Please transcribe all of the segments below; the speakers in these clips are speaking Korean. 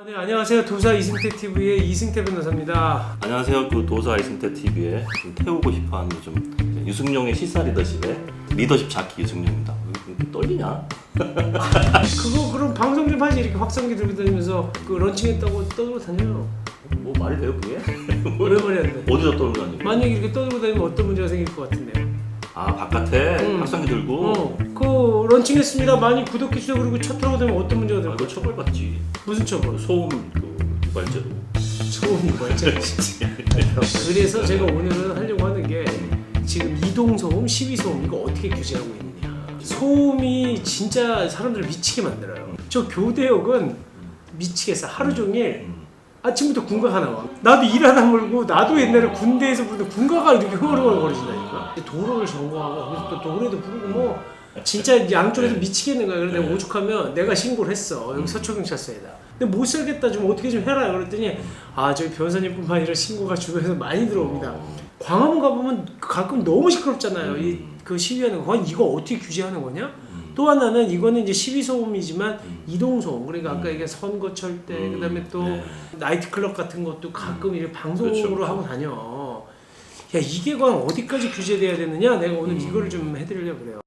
네, 안녕하세요. 도사 이승태 TV의 이승태 변호사입니다. 안녕하세요. 그 도사 이승태 TV에 좀 태우고 싶어하는 좀 유승용의 시사 리더십에 리더십 자키 유승용입니다. 왜 이렇게 떨리냐? 그거 그럼 방송 좀 하지. 이렇게 확성기 들고 다니면서 그 런칭했다고 떠들고 다녀요. 뭐 말이 돼요 그게? 왜 말이 안 돼? 어디서 떠들고 다니고? 만약에 이렇게 떠들고 다니면 어떤 문제가 생길 것 같은데요? 아 바깥에 확성기 들고? 그 런칭했습니다. 많이 구독해주세요. 그리고 첫 들어가 되면 어떤 문제가 아, 될까요? 이거 처벌받지. 무슨 처벌? 소음 그 유발죄로. 소음 유발죄. 그래서 제가 오늘은 하려고 하는 게 지금 이동소음, 시위소음 이거 어떻게 규제하고 있느냐. 소음이 진짜 사람들을 미치게 만들어요. 저 교대역은 미치겠어. 하루 종일 아침부터 군가가 나와. 나도 일하다 몰고 나도 옛날에 군대에서 부르던 군가가 이렇게 흥얼흥얼거리진다니까. 도로를 점거하고 그래서 또 노래도 부르고 뭐 진짜 양쪽에서 미치겠는 거야. 그래서 내가 오죽하면 내가 신고를 했어. 여기 서초경찰서에다. 근데 못 살겠다 좀 어떻게 좀 해라. 그랬더니 아 저희 변호사님뿐만 아니라 신고가 주변에서 많이 들어옵니다. 광화문 가보면 가끔 너무 시끄럽잖아요. 그 시위하는 거. 이거 어떻게 규제하는 거냐? 또 하나는 이거는 이제 시위소음이지만 이동소음. 그러니까 아까 얘기한 선거철 때 그다음에 또 나이트클럽 같은 것도 가끔 이렇게 방송으로 그렇죠. 하고 다녀. 야 이게 과연 어디까지 규제돼야 되느냐? 내가 오늘 이거를 좀 해드리려고 그래요.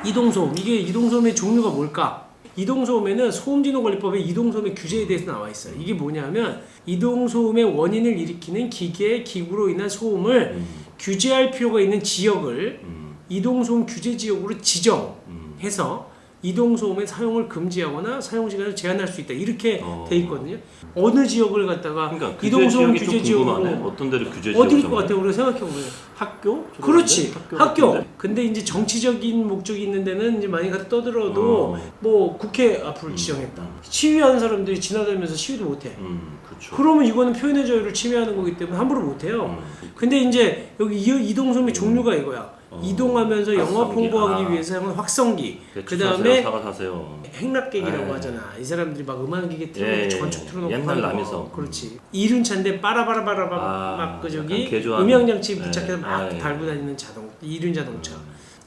이동소음. 이게 이동소음의 종류가 뭘까? 이동소음에는 소음진흥관리법에 이동소음의 규제에 대해서 나와 있어요. 이게 뭐냐면 이동소음의 원인을 일으키는 기계, 기구로 인한 소음을 규제할 필요가 있는 지역을 이동소음 규제 지역으로 지정해서 이동소음의 사용을 금지하거나 사용시간을 제한할 수 있다. 이렇게 돼 있거든요. 어느 지역을 갖다가 그러니까 이동소음 규제 지역으로 어떤 데를 규제 지역으로 어디일 것 같아요? 우리가 생각해보면 학교? 그렇지 학교. 같은데? 근데 이제 정치적인 목적이 있는 데는 이제 많이 갖다 떠들어도 뭐 국회 앞으로 지정했다. 시위하는 사람들이 지나다니면서 시위도 못해. 그렇죠. 그러면 이거는 표현의 자유를 침해하는 거기 때문에 함부로 못해요. 근데 이제 여기 이동소음의 종류가 이거야. 이동하면서 영화 확성기. 홍보하기 위해서 사용한 확성기. 그 사세요, 다음에 사과 사세요. 행락객이라고 하잖아. 이 사람들이 막 음악기계 틀어놓고 전축 틀어놓고 옛날 하는 거. 남이서. 그렇지. 이륜차인데 빠라바라바라 막 그 저기 약간 개조한. 음향장치 부착해서 막 예. 달고 다니는 이륜 자동차.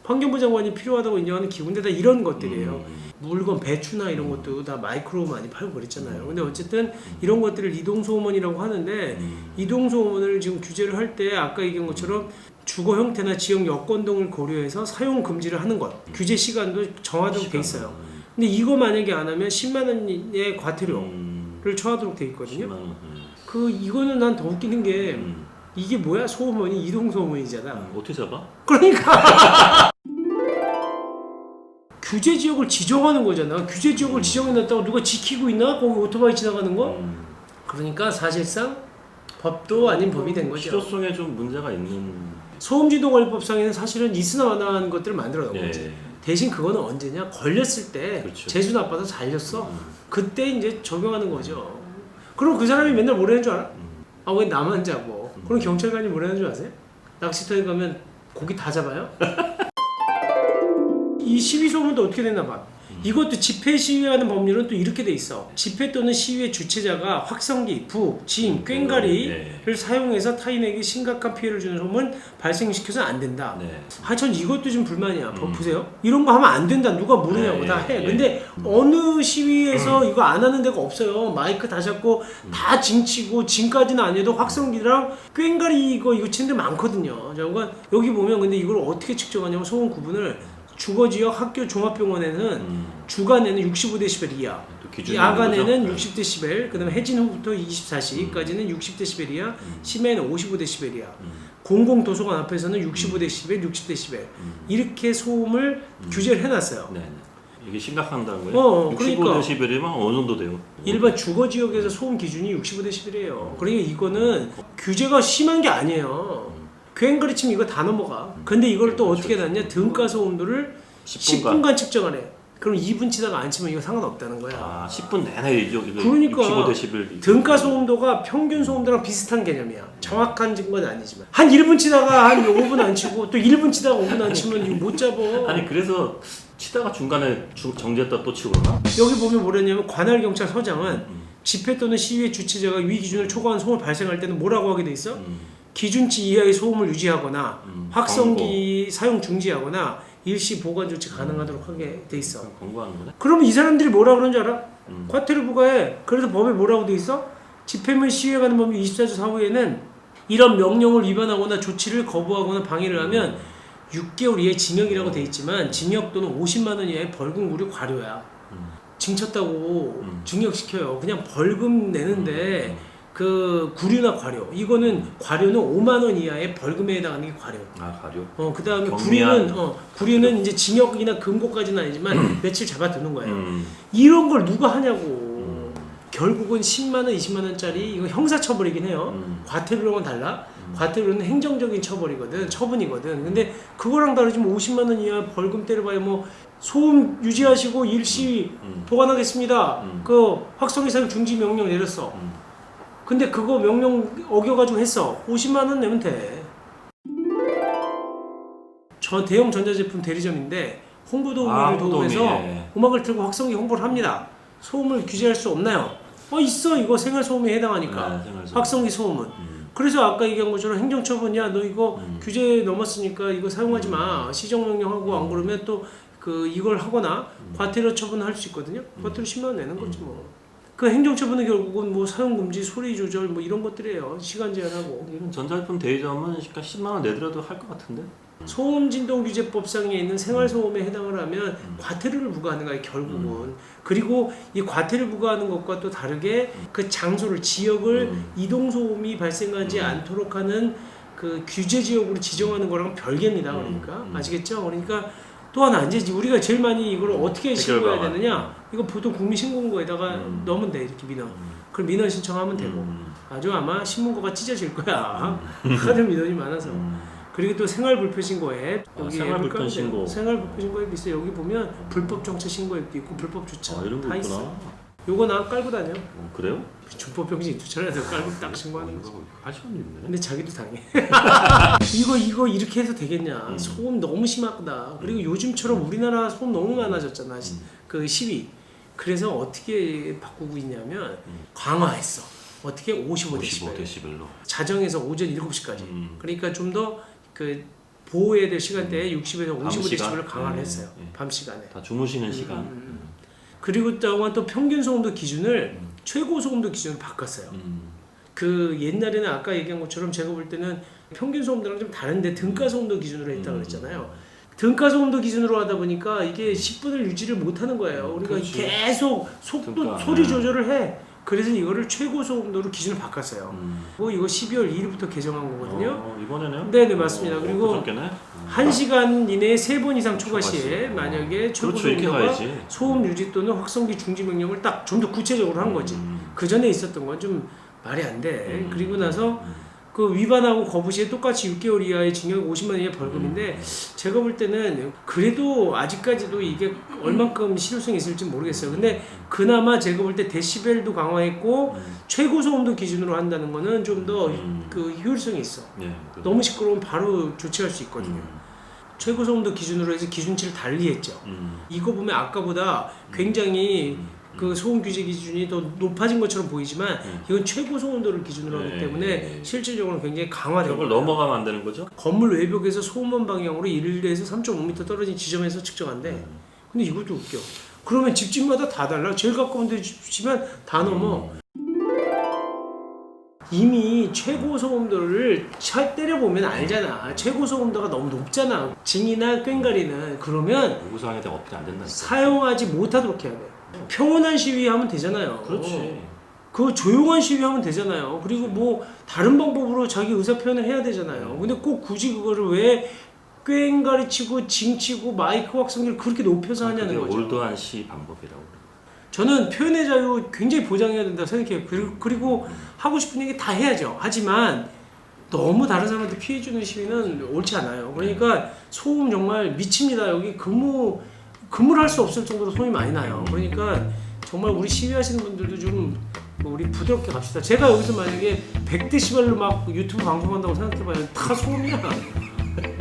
환경부 장관이 필요하다고 인정하는 기구인데 다 이런 것들이에요. 물건 배추나 이런 것도 다 마이크로 많이 팔고 그랬잖아요. 근데 어쨌든 이런 것들을 이동소음원이라고 하는데 이동소음원을 지금 규제를 할 때 아까 얘기한 것처럼 주거 형태나 지역 여건 등을 고려해서 사용 금지를 하는 것. 규제 시간도 정하도록 돼 있어요. 근데 이거 만약에 안 하면 10만 원의 과태료를 처하도록 돼 있거든요. 10만 원. 그 이거는 난 더 웃기는 게 이게 뭐야? 소음원이 이동소음원이잖아. 어떻게 잡아? 그러니까 규제 지역을 지정하는 거잖아. 규제 지역을 지정해놨다고 누가 지키고 있나? 거기 오토바이 지나가는 거? 그러니까 사실상 법도 아닌 법이 된 거죠. 실효성에 좀 문제가 있는. 소음진흥관리법상에는 사실은 있으나 마나한 것들을 만들어 놓은 거지. 예. 대신 그거는 언제냐? 걸렸을 때 그렇죠. 재수 나빠서 잘렸어. 그때 이제 적용하는 거죠. 그럼 그 사람이 맨날 뭐라는 줄 알아? 아 왜 나만 잡어? 그럼 경찰관이 뭐라는 줄 아세요? 낚시터에 가면 고기 다 잡아요? 이 시위 소문도 어떻게 됐나 봐. 이것도 집회 시위하는 법률은 또 이렇게 돼 있어. 집회 또는 시위의 주최자가 확성기, 북, 진, 꽹과리를 사용해서 타인에게 심각한 피해를 주는 소음을 발생시켜서는 안 된다. 전 이것도 좀 불만이야. 보세요. 이런 거 하면 안 된다. 누가 모르냐고 다 해. 근데 어느 시위에서 이거 안 하는 데가 없어요. 마이크 다 잡고 다 징치고 징까지는 아니어도 확성기랑 꽹과리 이거 치는 데 많거든요. 그러니까 여기 보면 근데 이걸 어떻게 측정하냐면 소음 구분을 주거지역 학교 종합병원에는 주간에는 65dB 이하, 야간에는 60dB, 그 다음에 해진 후부터 24시까지는 60dB 이하, 심해는 55dB 이하, 공공도서관 앞에서는 65dB, 60dB 이렇게 소음을 규제를 해놨어요. 네. 이게 심각한다는 거예요? 그러니까 65dB면 어느 정도 돼요? 일반 주거지역에서 소음 기준이 65dB래요. 그러니까 이거는 규제가 심한 게 아니에요. 꽹과리 치면 이거 다 넘어가. 근데 이걸 또 어떻게 해놨냐? 등가소 온도를 10분간 측정하래. 그럼 2분 치다가 안 치면 이거 상관없다는 거야. 아, 10분 내내 그러니까 65dB. 등가소 온도가 평균 소음도랑 비슷한 개념이야. 정확한 건 아니지만 한 1분 치다가 한 5분 안 치고 또 1분 치다가 5분 안 치면 이거 못 잡어. 아니 그래서 치다가 중간에 정지했다 또 치고 그러나? 여기 보면 뭐랬냐면 관할경찰서장은 집회 또는 시위의 주최자가 위 기준을 초과한 소음을 발생할 때는 뭐라고 하게 돼 있어? 기준치 이하의 소음을 유지하거나 확성기 사용 중지하거나 일시 보관 조치 가능하도록 하게 돼 있어. 권고하는 거네. 그러면 이 사람들이 뭐라 그러는 줄 알아? 음. 과태료 부과해. 그래서 법에 뭐라고 돼 있어? 집회물 시위에 관한 법률 24조 4호에는 이런 명령을 위반하거나 조치를 거부하거나 방해를 하면 6개월 이하의 징역이라고 돼 있지만 징역 또는 50만 원 이하의 벌금 무료 과료야. 징쳤다고 징역시켜요. 그냥 벌금 내는데 그 구류나 과료 이거는 과료는 5만 원 이하의 벌금에 해당하는 게 과료. 아 과료. 그다음에 경미한. 구류는 이제 징역이나 금고까지는 아니지만 며칠 잡아두는 거예요. 이런 걸 누가 하냐고. 결국은 10만 원, 20만 원짜리 이거 형사처벌이긴 해요. 과태료랑은 달라. 과태료는 행정적인 처분이거든. 근데 그거랑 다르지 뭐 50만 원 이하 벌금 때려봐야 뭐 소음 유지하시고 일시 보관하겠습니다. 그 확성기 사용 중지 명령 내렸어. 근데 그거 명령 어겨가지고 했어. 50만 원 내면 돼. 저 대형 전자제품 대리점인데 홍보도우미를 도움해서 예. 음악을 틀고 확성기 홍보를 합니다. 소음을 규제할 수 없나요? 있어. 이거 생활소음에 해당하니까. 네, 생활소음. 확성기 소음은. 그래서 아까 얘기한 것처럼 행정처분이야. 너 이거 규제 넘었으니까 이거 사용하지 마. 시정명령하고 안 그러면 또 그 이걸 하거나 과태료 처분할 수 있거든요. 과태료 10만 원 내는 거지 뭐. 그 행정처분은 결국은 뭐 사용금지, 소리 조절 뭐 이런 것들이에요. 시간 제한하고. 이런 전자제품 대리점은 10만 원 내더라도 할 것 같은데. 소음진동규제법상에 있는 생활소음에 해당을 하면 과태료를 부과하는 거예요 결국은. 그리고 이 과태료 부과하는 것과 또 다르게 그 장소를 지역을 이동소음이 발생하지 않도록 하는 그 규제지역으로 지정하는 거랑 별개입니다. 그러니까 아시겠죠? 그러니까 또 하나 이제 우리가 제일 많이 이걸 어떻게 신고해야 되느냐, 이거 보통 국민신고인고에다가 넣으면 돼. 이렇게 민원. 그럼 민원 신청하면 되고 아주 아마 신문고가 찢어질 거야. 하도 민원이 많아서. 그리고 또 생활불편신고 앱 여기 생활불편신고. 생활불편신고 앱 있어요. 여기 보면 불법 정체 신고 앱도 있고 불법 주차 이런 거 다 있구나. 있어. 요거 나 깔고 다녀. 그래요? 준법병신 주차해서 깔고 딱 신고하는 거지. 할 시간이 있네. 근데 자기도 당해. 이거 이렇게 해서 되겠냐? 소음 너무 심하다. 그리고 요즘처럼 우리나라 소음 너무 많아졌잖아. 그 시위. 그래서 어떻게 바꾸고 있냐면 강화했어. 어떻게 55데시벨로. 자정에서 오전 7시까지. 그러니까 좀 더 그 보호해야 될 시간대에 60에서 55데시벨로 강화를 했어요. 밤 시간에. 다 주무시는 시간. 그리고 또한 또 평균 소음도 기준을 최고 소음도 기준으로 바꿨어요. 그 옛날에는 아까 얘기한 것처럼 제가 볼 때는 평균 소음도랑 좀 다른데 등가 소음도 기준으로 했다고 그랬잖아요. 등가 소음도 기준으로 하다 보니까 이게 10분을 유지를 못 하는 거예요. 우리가 그렇지. 계속 속도, 등가. 소리 조절을 해. 그래서 이거를 최고 소음도로 기준을 바꿨어요. 그리고 이거 12월 2일부터 개정한 거거든요. 이번에네요? 네네 맞습니다. 그리고 그저께네? 1시간 이내에 3번 이상 초과 시에 만약에 최고 그렇죠, 이렇게 소음도가 가야지. 소음 유지 또는 확성기 중지 명령을 딱 좀 더 구체적으로 한 거지. 그 전에 있었던 건 좀 말이 안 돼. 그리고 나서 그 위반하고 거부 시에 똑같이 6개월 이하의 징역 50만 원 이하의 벌금인데 제가 볼 때는 그래도 아직까지도 이게 얼만큼 실효성이 있을지 모르겠어요. 근데 그나마 제가 볼 때 데시벨도 강화했고 최고 소음도 기준으로 한다는 거는 좀 더 그 효율성이 있어. 네, 너무 시끄러우면 바로 조치할 수 있거든요. 최고 소음도 기준으로 해서 기준치를 달리했죠. 이거 보면 아까보다 굉장히 그 소음 규제 기준이 더 높아진 것처럼 보이지만 이건 최고 소음도를 기준으로 하기 때문에 실질적으로 굉장히 강화된 이걸 거예요. 넘어가면 안 되는 거죠? 건물 건물 외벽에서 소음원 방향으로 1에서 3.5m 떨어진 지점에서 측정한대. 근데 이것도 웃겨. 그러면 집집마다 다 달라. 제일 가까운 데 집이면 다 넘어. 이미 최고 소음도를 때려보면 알잖아. 최고 소음도가 너무 높잖아. 징이나 꽹가리는. 그러면 요구사항에 대한 업데이트 안 된다니까. 사용하지 못하도록 해야 돼. 평온한 시위하면 되잖아요. 그렇지. 그 조용한 시위하면 되잖아요. 그리고 뭐 다른 방법으로 자기 의사 표현을 해야 되잖아요. 근데 꼭 굳이 그거를 왜 꽹가리 치고 징 치고 마이크 확성기를 그렇게 높여서 하냐는 거죠. 올드한 시 방법이라고. 저는 표현의 자유 굉장히 보장해야 된다고 생각해요. 그리고 하고 싶은 얘기 다 해야죠. 하지만 너무 다른 사람한테 피해 주는 시위는 옳지 않아요. 그러니까 소음 정말 미칩니다. 여기 근무를 할 수 없을 정도로 소음이 많이 나요. 그러니까 정말 우리 시위하시는 분들도 좀 우리 부드럽게 갑시다. 제가 여기서 만약에 100데시벨로 막 유튜브 방송한다고 생각해봐요. 다 소음이야.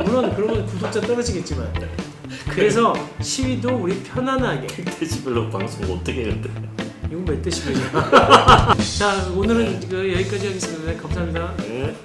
물론 그러면 구독자 떨어지겠지만. 그래서 시위도 우리 편안하게. 100데시벨로 방송 어떻게 해야 돼? 이건 몇 데시벨이야? 자, 오늘은 여기까지 하겠습니다. 감사합니다. 네.